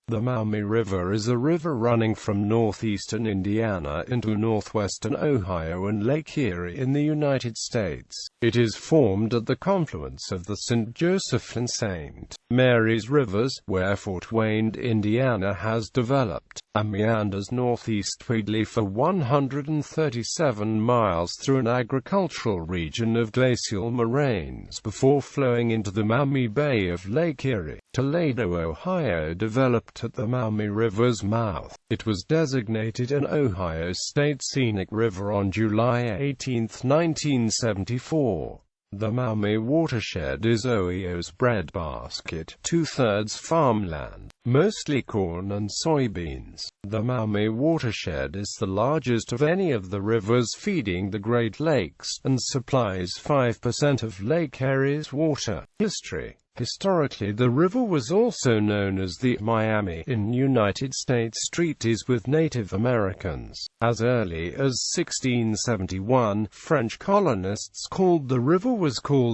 The Maumee River is a river running from northeastern Indiana into northwestern Ohio and Lake Erie in the United States. It is formed at the confluence of the St. Joseph and St.Marys rivers, where Fort Wayne, Indiana has developed, and meanders northeastwardly for 137 miles through an agricultural region of glacial moraines before flowing into the Maumee Bay of Lake Erie. Toledo, Ohio developed at the Maumee River's mouth. It was designated an Ohio State Scenic River on July 18, 1974. The Maumee watershed is Ohio's breadbasket, two-thirds farmland, mostly corn and soybeans. The Maumee watershed is the largest of any of the rivers feeding the Great Lakes, and supplies 5% of Lake Erie's water. History. Historically, the river was also known as the Miami in United States treaties with Native Americans. As early as 1671, French colonists called the river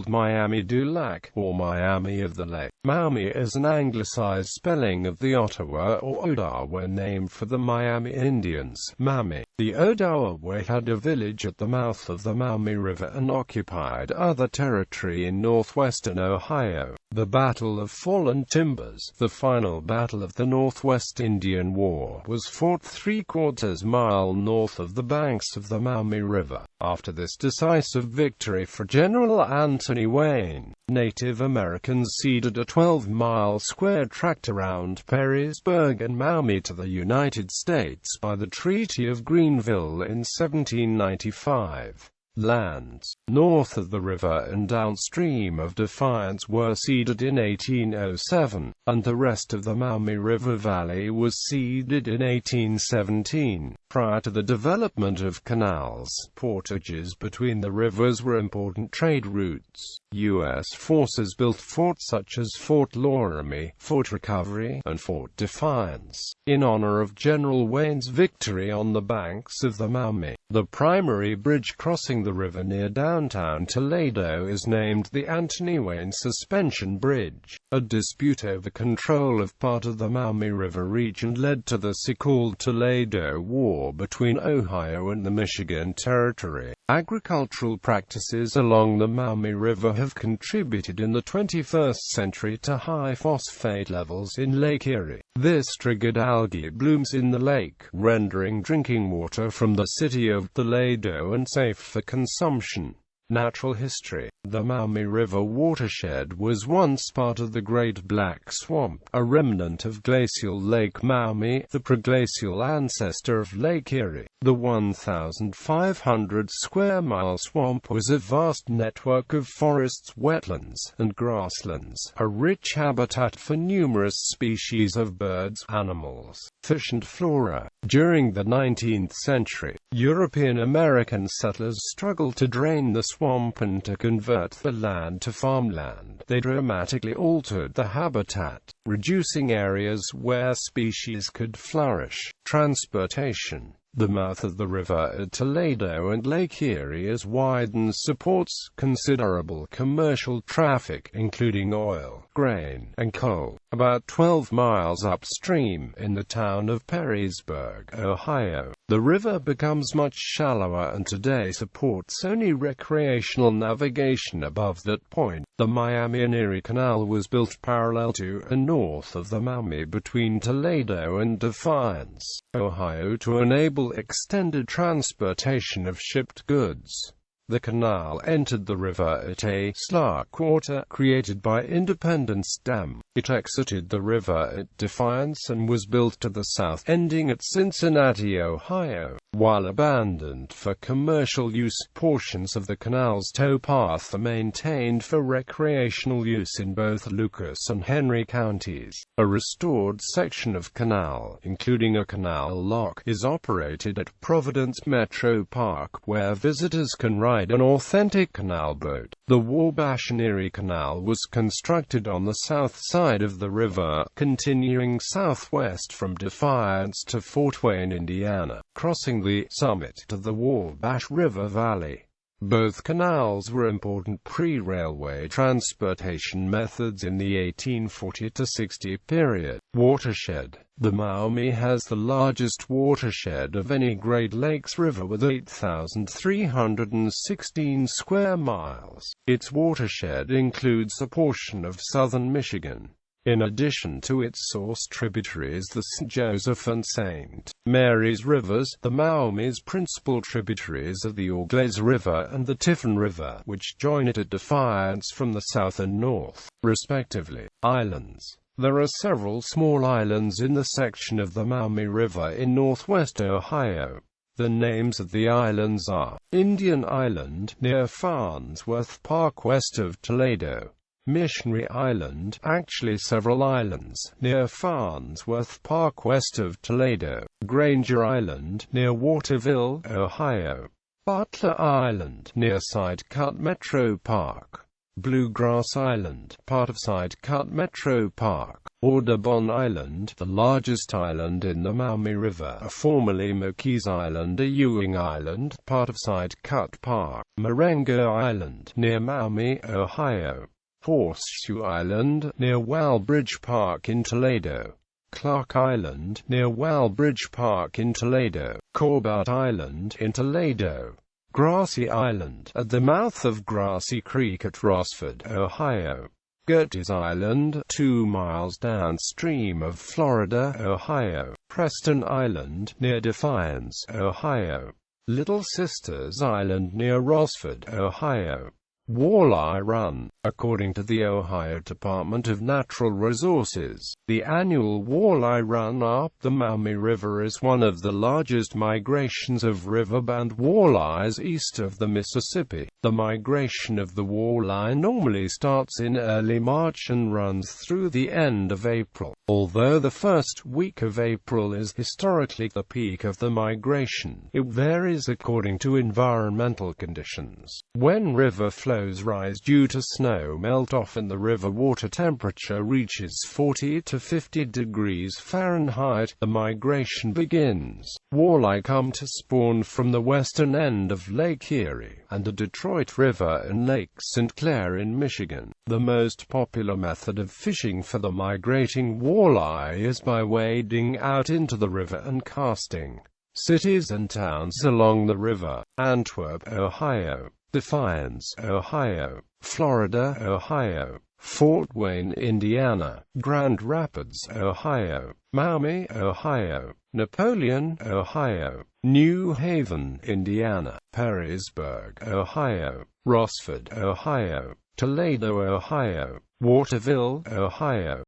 Miami du Lac, or Miami of the Lake. Maumee is an anglicized spelling of the Ottawa or Odawa name for the Miami Indians, Maumee. The Odawa had a village at the mouth of the Maumee River and occupied other territory in northwestern Ohio. The Battle of Fallen Timbers, the final battle of the Northwest Indian War, was fought 3/4 mile north of the banks of the Maumee River. After this decisive victory for General Anthony Wayne, Native Americans ceded a 12-mile square tract around Perrysburg and Maumee to the United States by the Treaty of Greenville in 1795. Lands north of the river and downstream of Defiance were ceded in 1807, and the rest of the Maumee River Valley was ceded in 1817. Prior to the development of canals, portages between the rivers were important trade routes. U.S. forces built forts such as Fort Laramie, Fort Recovery, and Fort Defiance, in honor of General Wayne's victory on the banks of the Maumee. The primary bridge crossing the river near downtown Toledo is named the Anthony Wayne Suspension Bridge. A dispute over control of part of the Maumee River region led to the so-called Toledo War between Ohio and the Michigan Territory. Agricultural practices along the Maumee River have contributed in the 21st century to high phosphate levels in Lake Erie. This triggered algae blooms in the lake, rendering drinking water from the city of Toledo unsafe for consumption. Natural history. The Maumee River watershed was once part of the Great Black Swamp, a remnant of glacial Lake Maumee, the preglacial ancestor of Lake Erie. The 1,500-square-mile swamp was a vast network of forests, wetlands, and grasslands, a rich habitat for numerous species of birds, animals, fish and flora. During the 19th century, European-American settlers struggled to drain the swamp and to convert the land to farmland. They dramatically altered the habitat, reducing areas where species could flourish. Transportation. The mouth of the river at Toledo and Lake Erie is wide and supports considerable commercial traffic, including oil, grain, and coal. About 12 miles upstream, in the town of Perrysburg, Ohio, the river becomes much shallower and today supports only recreational navigation above that point. The Miami and Erie Canal was built parallel to and north of the Maumee between Toledo and Defiance, Ohio, to enable extended transportation of shipped goods. The canal entered the river at a slough quarter created by Independence Dam. It exited the river at Defiance and was built to the south, ending at Cincinnati, Ohio. While abandoned for commercial use, portions of the canal's towpath are maintained for recreational use in both Lucas and Henry counties. A restored section of canal, including a canal lock, is operated at Providence Metro Park, where visitors can ride an authentic canal boat. The Wabash and Erie Canal was constructed on the south side of the river, continuing southwest from Defiance to Fort Wayne, Indiana, crossing the summit to the Wabash River Valley. Both canals were important pre-railway transportation methods in the 1840 to 60 period. Watershed. The Maumee has the largest watershed of any Great Lakes river with 8,316 square miles. Its watershed includes a portion of southern Michigan. In addition to its source tributaries, the St.Joseph and St.Marys rivers, the Maumee's principal tributaries are the Glacial River and the Tiffin River, which join it at Defiance from the south and north, respectively. Islands. There are several small islands in the section of the Maumee River in northwest Ohio. The names of the islands are Indian Island, near Farnsworth Park west of Toledo. Missionary Island, actually several islands, near Farnsworth Park west of Toledo. Granger Island, near Waterville, Ohio. Butler Island, near Sidecut Metro Park. Bluegrass Island, part of Sidecut Metro Park. Audubon Island, the largest island in the Maumee River, formerly Mokees Island, a Ewing Island, part of Sidecut Park. Marengo Island, near Maumee, Ohio. Horseshoe Island, near Walbridge Park in Toledo. Clark Island, near Walbridge Park in Toledo. Corbett Island, in Toledo. Grassy Island, at the mouth of Grassy Creek at Rossford, Ohio. Gerties Island, 2 miles downstream of Florida, Ohio. Preston Island, near Defiance, Ohio. Little Sisters Island near Rossford, Ohio. Walleye Run. According to the Ohio Department of Natural Resources, the annual walleye run up the Maumee River is one of the largest migrations of riverbound walleyes east of the Mississippi. The migration of the walleye normally starts in early March and runs through the end of April, although the first week of April is historically the peak of the migration. It varies according to environmental conditions. When river flows rise due to snow melt-off and the river water temperature reaches 40 to 50 degrees Fahrenheit, the migration begins. Walleye come to spawn from the western end of Lake Erie, and the Detroit River and Lake St. Clair in Michigan. The most popular method of fishing for the migrating walleye is by wading out into the river and casting. Cities and towns along the river: Antwerp, Ohio; Defiance, Ohio; Florida, Ohio; Fort Wayne, Indiana; Grand Rapids, Ohio; Maumee, Ohio; Napoleon, Ohio; New Haven, Indiana; Perrysburg, Ohio; Rossford, Ohio; Toledo, Ohio; Waterville, Ohio;